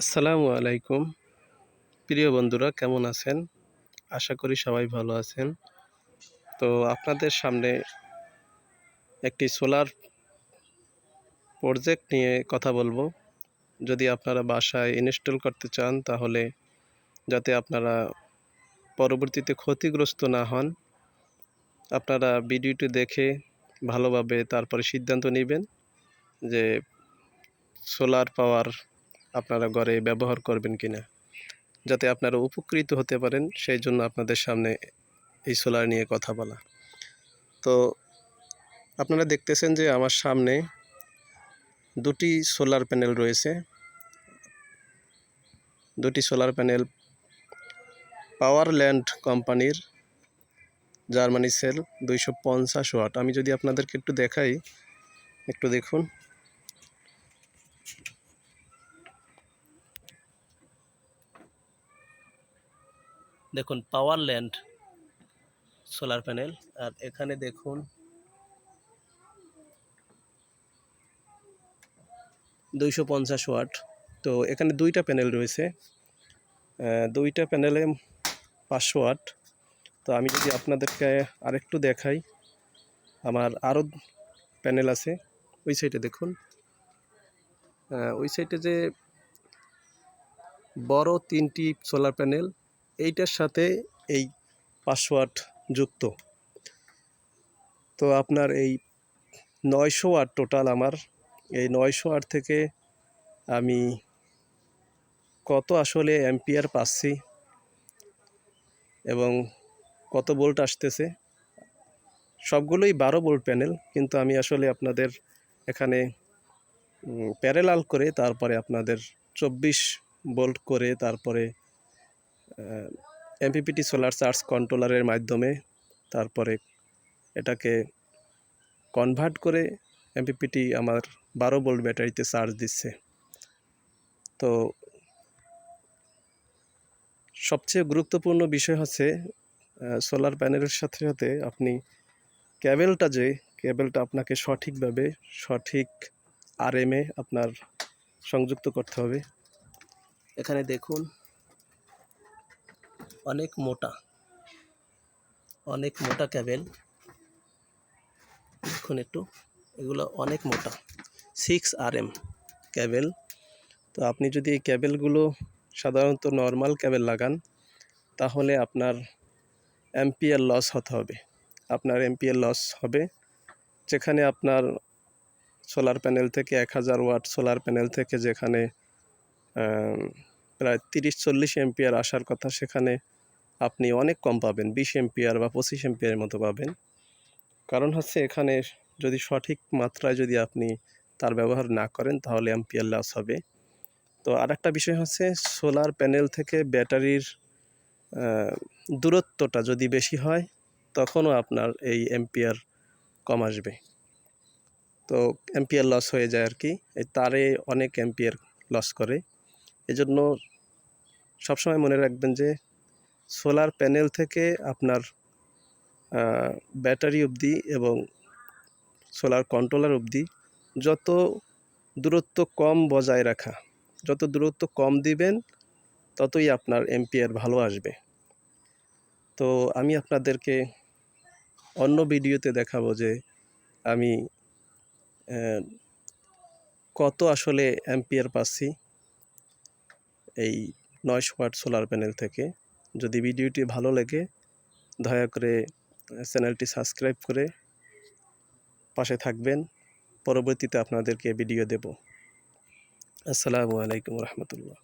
আসসালামু আলাইকুম। প্রিয় বন্ধুরা কেমন আছেন? আশা করি সবাই ভালো আছেন। তো আপনাদের সামনে একটি সোলার প্রজেক্ট নিয়ে কথা বলবো। যদি আপনারা বাসায় ইনস্টল করতে চান তাহলে যাতে আপনারা পরবর্তীতে ক্ষতিগ্রস্ত না হন, আপনারা ভিডিওটি দেখে ভালোভাবে তারপরে সিদ্ধান্ত নেবেন যে সোলার পাওয়ার আপনারা ঘরে ব্যবহার করবেন কিনা। যাতে আপনারা উপকৃত হতে পারেন সেই জন্য আপনাদের সামনে এই সোলার নিয়ে কথা বলা। তো আপনারা দেখতেছেন যে আমার সামনে দুটি সোলার প্যানেল রয়েছে। দুটি সোলার প্যানেল পাওয়ারল্যান্ড কোম্পানির জার্মানি সেল 250 ওয়াট। আমি যদি আপনাদেরকে একটু দেখাই, একটু দেখুন। দেখুন পাওয়ারল্যান্ড সোলার প্যানেল, আর এখানে দেখুন 250 ওয়াট। তো এখানে দুইটা প্যানেল রয়েছে, দুইটা প্যানেলে 500 ওয়াট। তো আমি যদি আপনাদেরকে আরেকটু দেখাই, আমার আরও প্যানেল আছে ওই সাইডে দেখুন। ওই সাইডে যে বড় তিনটি সোলার প্যানেল, এইটার সাথে এই 500 ওয়াট যুক্ত। তো আপনার এই 900 ওয়াট টোটাল আমার। এই 900 ওয়াট থেকে আমি কত আসলে অ্যাম্পিয়ার পাচ্ছি এবং কত ভোল্ট আসতেছে, সবগুলোই 12 ভোল্ট প্যানেল, কিন্তু আমি আসলে আপনাদের এখানে প্যারালাল করে তারপরে আপনাদের 24 ভোল্ট করে তারপরে এমপিপিটি সোলার চার্জ কন্ট্রোলারের মাধ্যমে তারপরে এটাকে কনভার্ট করে এমপিপিটি আমার 12 ভোল্ট ব্যাটারিতে চার্জ দিচ্ছে। তো সবচেয়ে গুরুত্বপূর্ণ বিষয় হচ্ছে সোলার প্যানেলের সাথে সাথে আপনি কেবলটা আপনাকে সঠিকভাবে সঠিক আরএমএ আপনার সংযুক্ত করতে হবে। এখানে দেখুন অনেক মোটা কেবল, দেখুন একটু, এগুলো অনেক মোটা 6 RM কেবল। তো আপনি যদি এই কেবলগুলো সাধারণত নর্মাল কেবল লাগান তাহলে আপনার অ্যাম্পিয়ার লস হতে হবে। আপনার অ্যাম্পিয়ার লস হবে, যেখানে আপনার সোলার প্যানেল থেকে 1000 ওয়াট সোলার প্যানেল থেকে যেখানে প্রায় 30-40 অ্যাম্পিয়ার আসার কথা, সেখানে আপনি অনেক কম পাবেন, 20 অ্যাম্পিয়ার বা 25 অ্যাম্পিয়ারের মতো পাবেন। কারণ হচ্ছে এখানে যদি সঠিক মাত্রায় যদি আপনি তার ব্যবহার না করেন তাহলে অ্যাম্পিয়ার লস হবে। তো আরেকটা বিষয় হচ্ছে সোলার প্যানেল থেকে ব্যাটারির দূরত্বটা যদি বেশি হয় তখনও আপনার এই অ্যাম্পিয়ার কম আসবে। তো অ্যাম্পিয়ার লস হয়ে যায় আর কি, এই তারে অনেক অ্যাম্পিয়ার লস করে। এজন্য সবসময় মনে রাখবেন যে সোলার প্যানেল থেকে আপনার ব্যাটারি অবধি এবং সোলার কন্ট্রোলার অবধি যত দূরত্ব কম বজায় রাখা, যত দূরত্ব কম দিবেন ততই আপনার অ্যাম্পিয়ার ভালো আসবে। তো আমি আপনাদেরকে অন্য ভিডিওতে দেখাবো যে আমি কত আসলে অ্যাম্পিয়ার পাচ্ছি এই 900 ওয়াট সোলার প্যানেল থেকে। যদি ভিডিওটি ভালো লাগে দয়া করে চ্যানেলটি সাবস্ক্রাইব করে পাশে থাকবেন, পরবর্তীতে আপনাদেরকে ভিডিও দেব। আসসালামু আলাইকুম রহমতুল্লাহ।